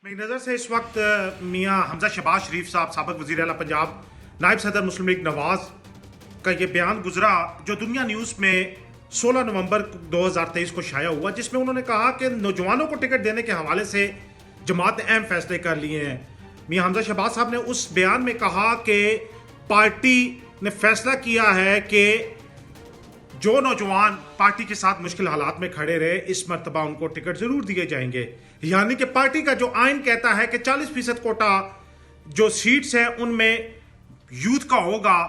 मेरी नज़र से इस वक्त मियाँ हमजा शहबाज शरीफ साहब साबिक वज़ीर आला पंजाब नायब सदर मुस्लिम लीग नवाज का ये बयान गुजरा जो दुनिया न्यूज़ में 16 नवंबर 2023 को शाया हुआ, जिसमें उन्होंने कहा कि नौजवानों को टिकट देने के हवाले से जमात ने अहम फैसले कर लिए हैं। मियाँ हमजा शहबाज साहब ने उस बयान में कहा कि पार्टी ने फैसला किया है कि जो नौजवान पार्टी के साथ मुश्किल हालात में खड़े रहे, इस मरतबा उनको टिकट जरूर दिए जाएंगे। यानी कि पार्टी का जो आइन कहता है कि 40% कोटा जो सीट्स हैं उनमें यूथ का होगा,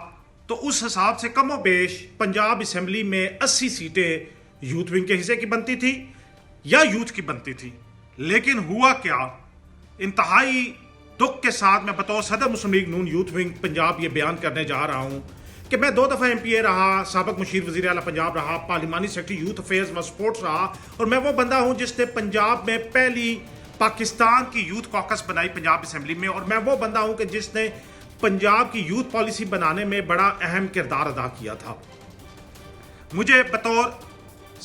तो उस हिसाब से कमो बेश पंजाब असेंबली में 80 सीटें यूथ विंग के हिस्से की बनती थी या यूथ की बनती थी। लेकिन हुआ क्या, इंतहाई दुख के साथ मैं बतौर सदर मुस्लिम लीग नून यूथ विंग पंजाब ये बयान करने जा रहा हूं कि मैं 2 दफ़ा MPA रहा, साबिक मुशीर वज़ीर आला पंजाब रहा, पार्लिमानी सेक्रेटरी यूथ अफेयर्स व स्पोर्ट्स रहा, और मैं वो बंदा हूं जिसने पंजाब में पहली पाकिस्तान की यूथ कॉकस बनाई पंजाब असेंबली में, और मैं वो बंदा हूं कि जिसने पंजाब की यूथ पॉलिसी बनाने में बड़ा अहम किरदार अदा किया था। मुझे बतौर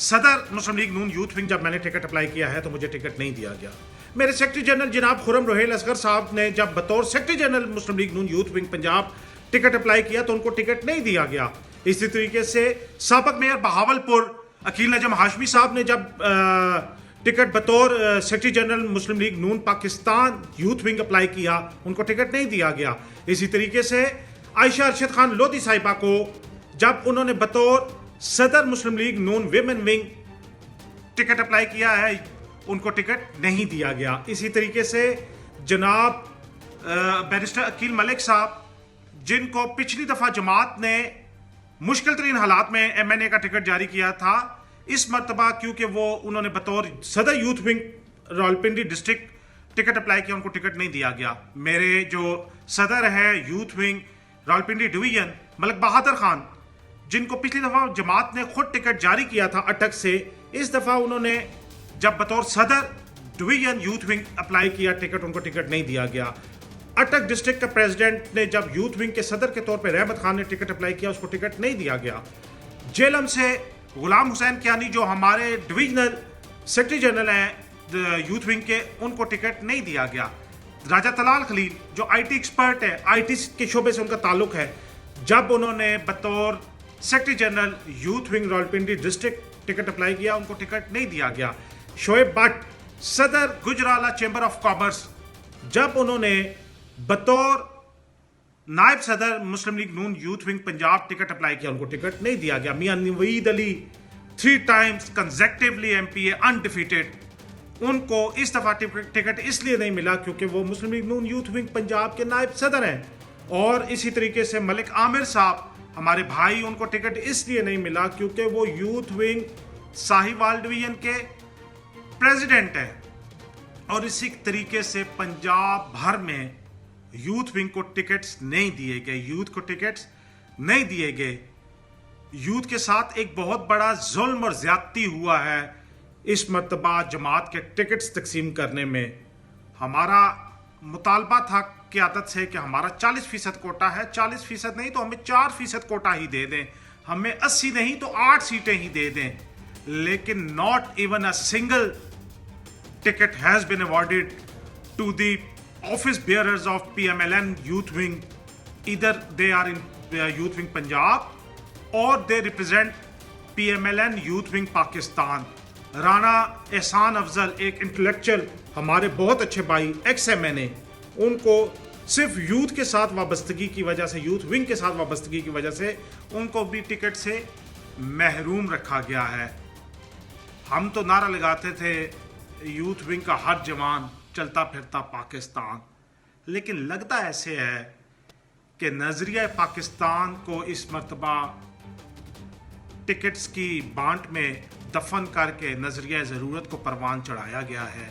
सदर मुस्लिम लीग नून यूथ विंग जब मैंने टिकट अप्लाई किया है तो मुझे टिकट नहीं दिया गया। मेरे सेक्रेटरी जनरल जनाब खुर्रम रोहेल असगर साहब ने जब बतौर secretary general Muslim League Noon youth wing Punjab ticket apply किया तो उनको टिकट नहीं दिया गया। इसी तरीके से साबिक मेयर बहावलपुर अकील नजम हाशमी साहब ने जब टिकट बतौर सेक्रेटरी जनरल मुस्लिम लीग नून पाकिस्तान यूथ विंग अप्लाई किया, उनको टिकट नहीं दिया गया। इसी तरीके से आयशा अरशद खान लोधी साहिबा को जब उन्होंने बतौर सदर मुस्लिम लीग नून विमेन विंग टिकट अप्लाई किया है, उनको टिकट नहीं दिया गया। इसी तरीके से जनाब बैरिस्टर अकील मलिक साहब, जिनको पिछली दफा जमात ने मुश्किल तरीन हालात में MNA का टिकट जारी किया था, इस मरतबा क्योंकि वो उन्होंने बतौर सदर youth wing Rawalpindi district ticket apply किया, उनको टिकट नहीं दिया गया। मेरे जो सदर है youth wing Rawalpindi division Malik Bahadur Khan, जिनको पिछली दफा जमात ने खुद टिकट जारी किया था अटक से, इस दफा उन्होंने जब बतौर सदर डिवीजन यूथ विंग अप्लाई किया टिकट, उनको टिकट नहीं दिया गया। अटक डिस्ट्रिक्ट का प्रेसिडेंट ने जब यूथ विंग के सदर के तौर पर रहमत खान ने टिकट अप्लाई किया, उसको टिकट नहीं दिया गया। जेलम से गुलाम हुसैन कियानी जो हमारे डिवीजनल सेक्रेटरी जनरल हैं यूथ विंग के, उनको टिकट नहीं दिया गया। राजा तलाल खलील जो IT एक्सपर्ट है, IT के शोबे से उनका ताल्लुक है, जब उन्होंने बतौर secretary general youth wing Rawalpindi district ticket apply किया, उनको टिकट नहीं दिया गया। शोएब भट्ट सदर गुजराला चैम्बर ऑफ कॉमर्स, जब उन्होंने बतौर नायब सदर Muslim League Noon youth wing Punjab ticket apply किया, उनको टिकट नहीं दिया गया। Mian Naveed Ali 3 times consecutively MPA undefeated, उनको इस दफा टिकट इसलिए नहीं मिला क्योंकि वो मुस्लिम लीग नून यूथ विंग पंजाब के नायब सदर हैं। और इसी तरीके से मलिक आमिर साहब हमारे भाई, उनको टिकट इसलिए नहीं मिला क्योंकि वो यूथ विंग साहिवाल डिवीजन के प्रेसिडेंट हैं। और इसी तरीके से पंजाब भर में यूथ विंग को टिकट्स नहीं दिए गए, यूथ को टिकट्स नहीं दिए गए। यूथ के साथ एक बहुत बड़ा जुल्म और ज्यादती हुआ है इस मरतबा जमात के टिकट्स तकसीम करने में। हमारा मुतालबा था क़यादत से कि हमारा 40% कोटा है, 40% नहीं तो हमें 4% कोटा ही दे दें, हमें 80 नहीं तो 8 सीटें ही दे दें। लेकिन not even a single ticket has been awarded to the office bearers of PMLN youth wing. Either they are in youth wing Punjab or they represent PMLN youth wing Pakistan. Rana एहसान अफजल एक इंटेलेक्चुअल, हमारे बहुत अच्छे भाई ex-MNA, उनको सिर्फ youth के साथ वाबस्तगी की वजह से, यूथ विंग के साथ वाबस्तगी की वजह से उनको भी टिकट से महरूम रखा गया है। हम तो नारा लगाते थे यूथ विंग का हर जवान चलता फिरता पाकिस्तान, लेकिन लगता ऐसे है कि नजरिया पाकिस्तान को इस मरतबा टिकट्स की बांट में दफन करके नजरिया ज़रूरत को परवान चढ़ाया गया है।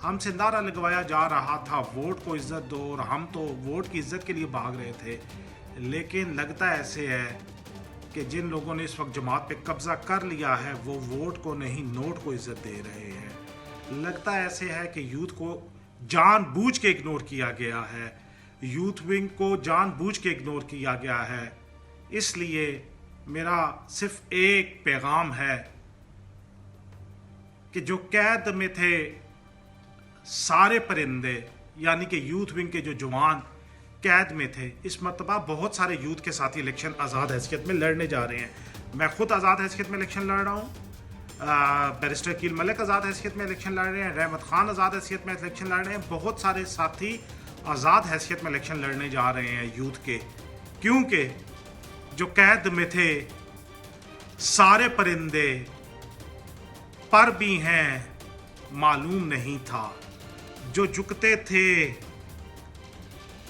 हमसे नारा लगवाया जा रहा था वोट को इज्जत दो, और हम तो वोट की इज्जत के लिए भाग रहे थे। लेकिन लगता ऐसे है कि जिन लोगों ने इस वक्त जमात पे कब्जा कर लिया है वो वोट को नहीं नोट को इज्जत दे रहे हैं। लगता ऐसे है कि यूथ को जानबूझ के इग्नोर किया गया है, यूथ विंग को जानबूझ के इग्नोर किया गया है। इसलिए मेरा सिर्फ एक पैगाम है कि जो कैद में थे सारे परिंदे यानी कि यूथ विंग के जो जवान कैद में थे, इस मरतबा बहुत सारे यूथ के साथी इलेक्शन आज़ाद हैसियत में लड़ने जा रहे हैं। मैं खुद आज़ाद हैसियत में इलेक्शन लड़ रहा हूँ, बैरिस्टर कील मलिक आज़ाद हैसियत में इलेक्शन लड़ रहे हैं, रहमत खान आज़ाद हैसियत में इलेक्शन लड़ रहे हैं, बहुत सारे साथी आज़ाद हैसियत में इलेक्शन लड़ने जा रहे हैं यूथ के, क्योंकि जो कैद में थे सारे परिंदे पर भी हैं मालूम नहीं था, जो झुकते थे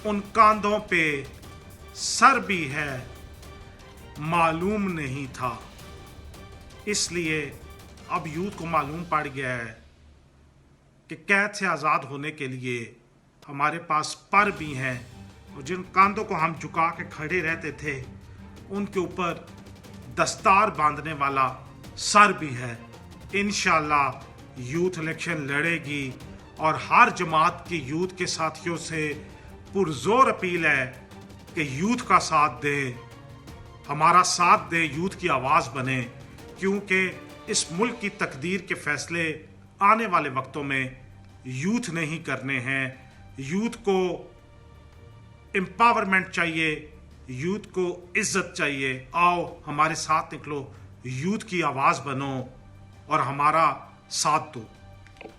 उन कांधों पे सर भी है मालूम नहीं था। इसलिए अब यूथ को मालूम पड़ गया है कि कैद से आज़ाद होने के लिए हमारे पास पर भी हैं, और जिन कांधों को हम झुका के खड़े रहते थे उनके ऊपर दस्तार बांधने वाला सर भी है। इंशाल्लाह यूथ इलेक्शन लड़ेगी और हर जमात की यूथ के साथियों से पुरजोर अपील है कि यूथ का साथ दे, हमारा साथ दे, यूथ की आवाज़ बने, क्योंकि इस मुल्क की तकदीर के फैसले आने वाले वक्तों में यूथ ने ही करने हैं। यूथ को एम्पावरमेंट चाहिए, यूथ को इज्जत चाहिए। आओ हमारे साथ निकलो, यूथ की आवाज़ बनो और हमारा साथ दो।